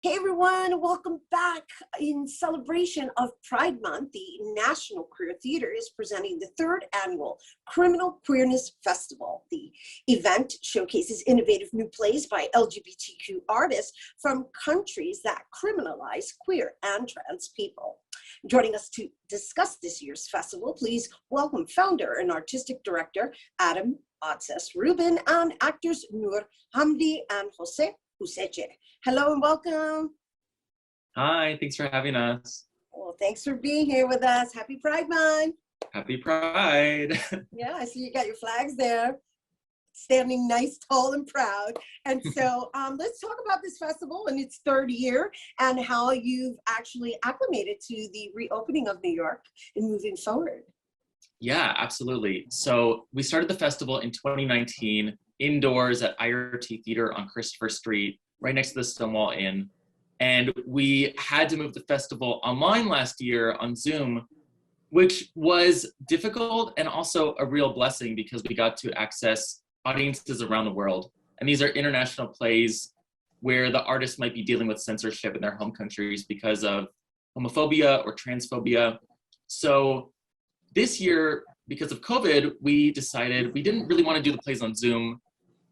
Hey everyone, welcome back. In celebration of Pride Month, the National Queer Theater is presenting the third annual Criminal Queerness Festival. The event showcases innovative new plays by LGBTQ artists from countries that criminalize queer and trans people. Joining us to discuss this year's festival, please welcome founder and artistic director Adam Odsess-Rubin and actors Noor, Hamdi, and Useche. Hello and welcome. Hi, thanks for having us. Well, thanks for being here with us. Happy Pride Month. Happy Pride. Yeah, I see you got your flags there, standing nice, tall, and proud. And so let's talk about this festival in its third year and how you've actually acclimated to the reopening of New York and moving forward. Yeah, absolutely. So we started the festival in 2019 indoors at IRT Theater on Christopher Street, right next to the Stonewall Inn. And we had to move the festival online last year on Zoom, which was difficult and also a real blessing because we got to access audiences around the world. And these are international plays where the artists might be dealing with censorship in their home countries because of homophobia or transphobia. So this year, because of COVID, we decided we didn't really want to do the plays on Zoom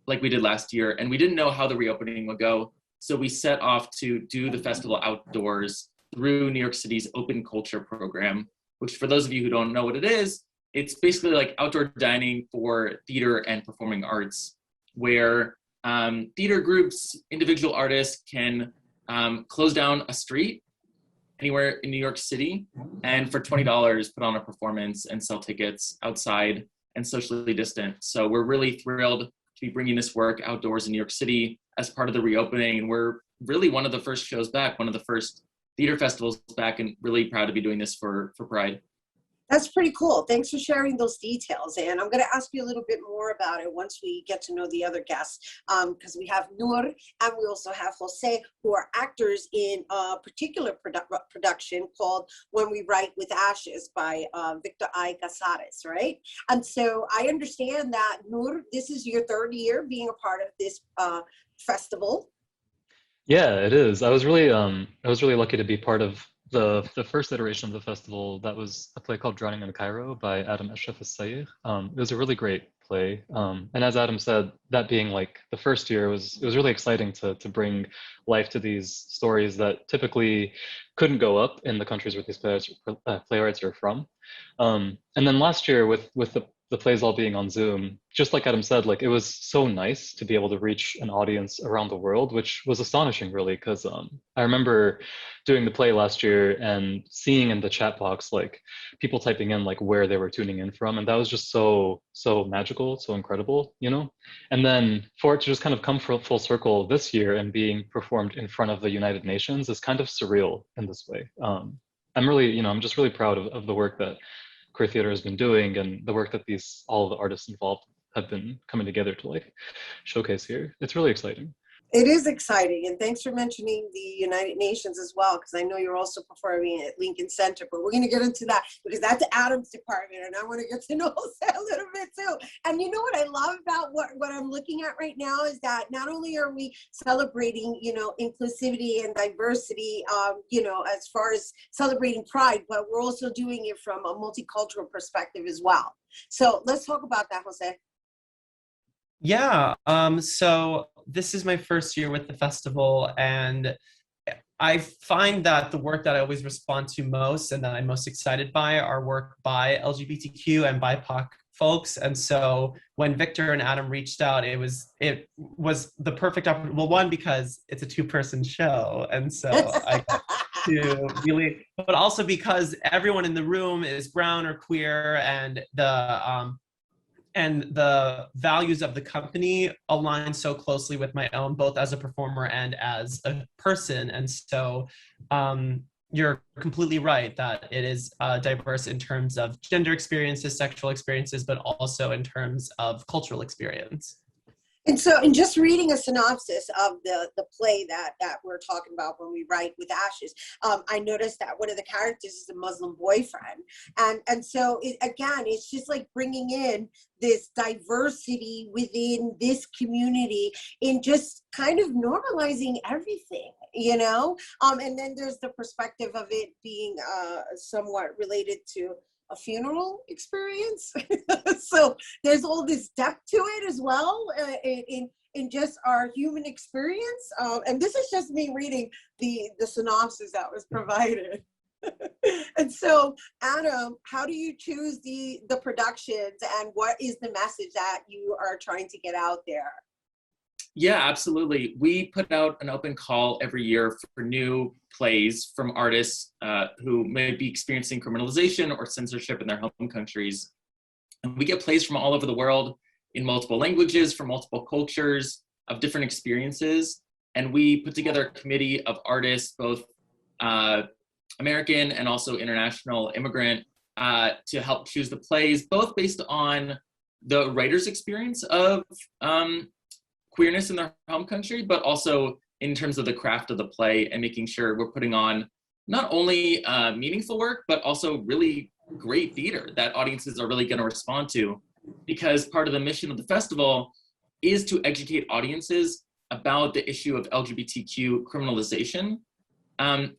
like we did last year, and we didn't know how the reopening would go. So we set off to do the festival outdoors through New York City's Open Culture program, which for those of you who don't know what it is, it's basically like outdoor dining for theater and performing arts, where theater groups, individual artists can close down a street anywhere in New York City, and for $20 put on a performance and sell tickets outside and socially distant. So we're really thrilled to be bringing this work outdoors in New York City as part of the reopening. And we're really one of the first shows back, one of the first theater festivals back, and really proud to be doing this for Pride. That's pretty cool. Thanks for sharing those details. And I'm going to ask you a little bit more about it once we get to know the other guests, because we have Noor and we also have Jose, who are actors in a particular production called When We Write with Ashes by Victor I. Casares, right? And so I understand that, Noor, this is your third year being a part of this festival. Yeah, it is. I was really lucky to be part of the first iteration of the festival. That was a play called Drowning in Cairo by Adam Esh-Sayegh. It was a really great play. And as Adam said, that being like the first year, it was really exciting to bring life to these stories that typically couldn't go up in the countries where these playwrights are from. And then last year with the plays all being on Zoom, just like Adam said, like it was so nice to be able to reach an audience around the world, which was astonishing really, because I remember doing the play last year and seeing in the chat box like people typing in like where they were tuning in from, and that was just so magical, so incredible, you know. And then for it to just kind of come full circle this year and being performed in front of the United Nations is kind of surreal in this way. I'm just really proud of the work that queer theater has been doing and the work that all of the artists involved have been coming together to like showcase here. It's really exciting. It is exciting, and thanks for mentioning the United Nations as well, because I know you're also performing at Lincoln Center, but we're going to get into that because that's Adam's department, and I want to get to know Jose a little bit too. And you know what I love about what I'm looking at right now is that not only are we celebrating, inclusivity and diversity, as far as celebrating Pride, but we're also doing it from a multicultural perspective as well. So let's talk about that, Jose. Yeah, so this is my first year with the festival, and I find that the work that I always respond to most and that I'm most excited by are work by LGBTQ and BIPOC folks. And so when Victor and Adam reached out, it was the perfect opportunity. Well, one, because it's a two-person show, and so I got to really, but also because everyone in the room is brown or queer, and the values of the company align so closely with my own, both as a performer and as a person. And so you're completely right that it is diverse in terms of gender experiences, sexual experiences, but also in terms of cultural experience. And so, in just reading a synopsis of the play that we're talking about when we write with Ashes, I noticed that one of the characters is a Muslim boyfriend, and so again, it's just like bringing in this diversity within this community in just kind of normalizing everything, you know. And then there's the perspective of it being somewhat related to a funeral experience. So there's all this depth to it as well, in just our human experience. And this is just me reading the synopsis that was provided. And so, Adam, how do you choose the productions, and what is the message that you are trying to get out there? Yeah, absolutely. We put out an open call every year for new plays from artists who may be experiencing criminalization or censorship in their home countries. And we get plays from all over the world in multiple languages, from multiple cultures, of different experiences. And we put together a committee of artists, both American and also international immigrant, to help choose the plays, both based on the writer's experience of queerness in their home country, but also in terms of the craft of the play and making sure we're putting on not only meaningful work, but also really great theater that audiences are really going to respond to. Because part of the mission of the festival is to educate audiences about the issue of LGBTQ criminalization.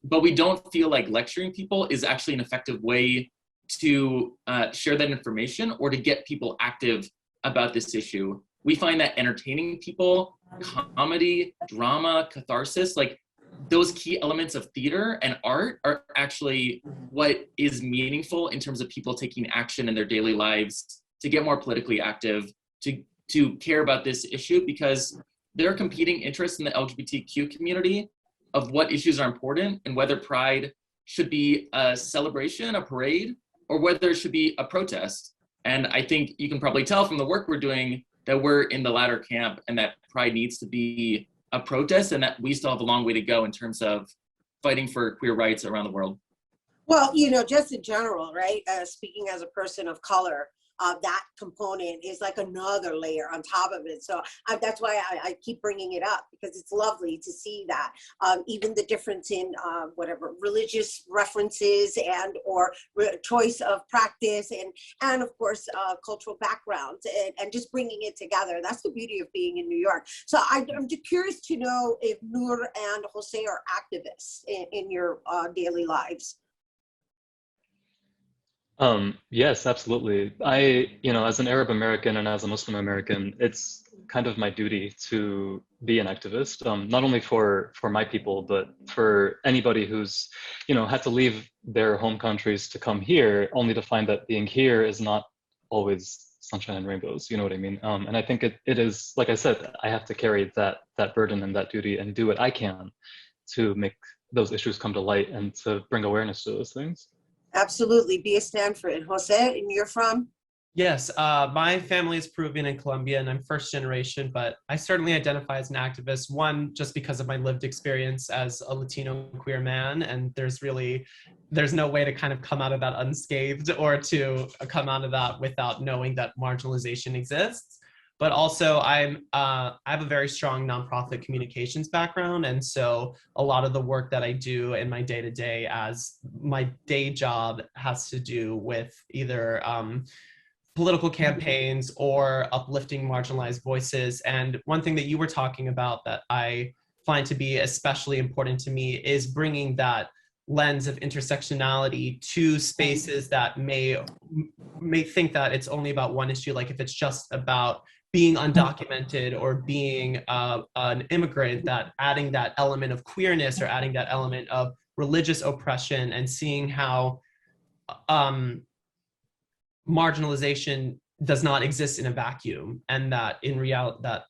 But we don't feel like lecturing people is actually an effective way to share that information or to get people active about this issue. We find that entertaining people, comedy, drama, catharsis, like those key elements of theater and art are actually what is meaningful in terms of people taking action in their daily lives to get more politically active, to care about this issue, because there are competing interests in the LGBTQ community of what issues are important and whether Pride should be a celebration, a parade, or whether it should be a protest. And I think you can probably tell from the work we're doing that we're in the latter camp, and that Pride needs to be a protest, and that we still have a long way to go in terms of fighting for queer rights around the world. Well, you know, just in general, right? Speaking as a person of color, that component is like another layer on top of it. So that's why I keep bringing it up, because it's lovely to see that even the difference in whatever religious references and or choice of practice and of course cultural backgrounds and just bringing it together. That's the beauty of being in New York. So I'm just curious to know if Noor and Jose are activists in your daily lives. Yes, absolutely. As an Arab American and as a Muslim American, it's kind of my duty to be an activist, not only for my people, but for anybody who's, had to leave their home countries to come here, only to find that being here is not always sunshine and rainbows. You know what I mean? And I think it is, like I said, I have to carry that burden and that duty and do what I can to make those issues come to light and to bring awareness to those things. Absolutely. Be a Stanford. And Jose, and you're from? Yes, my family is Peruvian and Colombian. I'm first generation, but I certainly identify as an activist, one, just because of my lived experience as a Latino queer man. And there's no way to kind of come out of that unscathed or to come out of that without knowing that marginalization exists. But also I have a very strong nonprofit communications background. And so a lot of the work that I do in my day-to-day as my day job has to do with either political campaigns or uplifting marginalized voices. And one thing that you were talking about that I find to be especially important to me is bringing that lens of intersectionality to spaces that may think that it's only about one issue. Like if it's just about being undocumented or being an immigrant, that adding that element of queerness or adding that element of religious oppression and seeing how marginalization does not exist in a vacuum, and that in reality that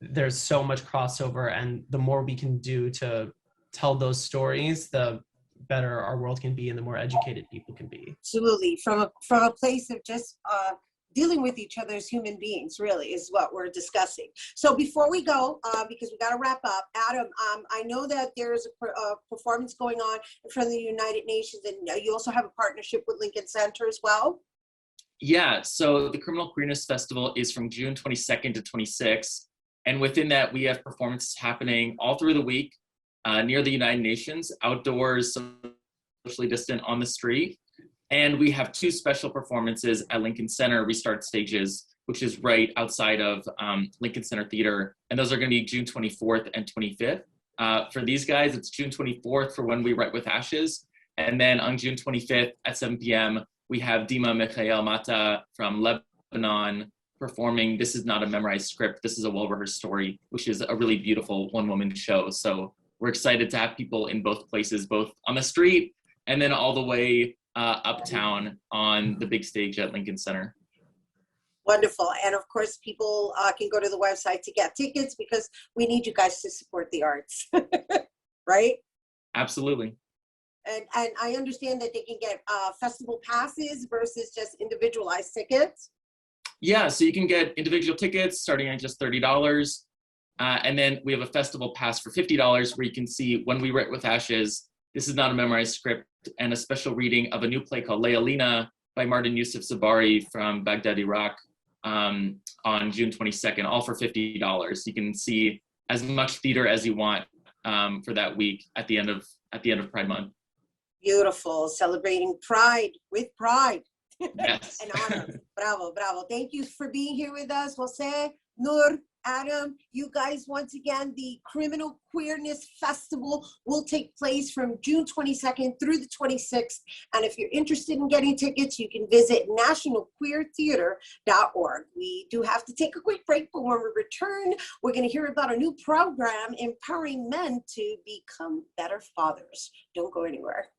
there's so much crossover, and the more we can do to tell those stories, the better our world can be and the more educated people can be. Absolutely. From a place of just dealing with each other as human beings, really, is what we're discussing. So before we go, because we got to wrap up, Adam, I know that there's a performance going on in front of the United Nations, and you also have a partnership with Lincoln Center as well. Yeah, so the Criminal Queerness Festival is from June 22nd to 26th. And within that, we have performances happening all through the week near the United Nations, outdoors, socially distant on the street. And we have 2 special performances at Lincoln Center Restart Stages, which is right outside of Lincoln Center Theater. And those are going to be June 24th and 25th. For these guys, it's June 24th for When We Write with Ashes. And then on June 25th at 7 p.m., we have Dima Mikhail Mata from Lebanon performing This Is Not a Memorized Script, This Is a Well-Rehearsed Story, which is a really beautiful one-woman show. So we're excited to have people in both places, both on the street and then all the way uptown on the big stage at Lincoln Center. Wonderful. And of course, people can go to the website to get tickets because we need you guys to support the arts, right? Absolutely. And I understand that they can get festival passes versus just individualized tickets. Yeah, so you can get individual tickets starting at just $30. And then we have a festival pass for $50 where you can see When We Write with Ashes, This Is Not a Memorized Script, and a special reading of a new play called Layalina by Martin Yusuf Zabari from Baghdad, Iraq, on June 22nd, all for $50. You can see as much theater as you want for that week at the end of Pride Month. Beautiful. Celebrating Pride with pride. Yes. An honor. Bravo, bravo. Thank you for being here with us, Jose, Noor, Adam. You guys, once again, the Criminal Queerness Festival will take place from June 22nd through the 26th. And if you're interested in getting tickets, you can visit nationalqueertheater.org. We do have to take a quick break, but when we return, we're going to hear about a new program empowering men to become better fathers. Don't go anywhere.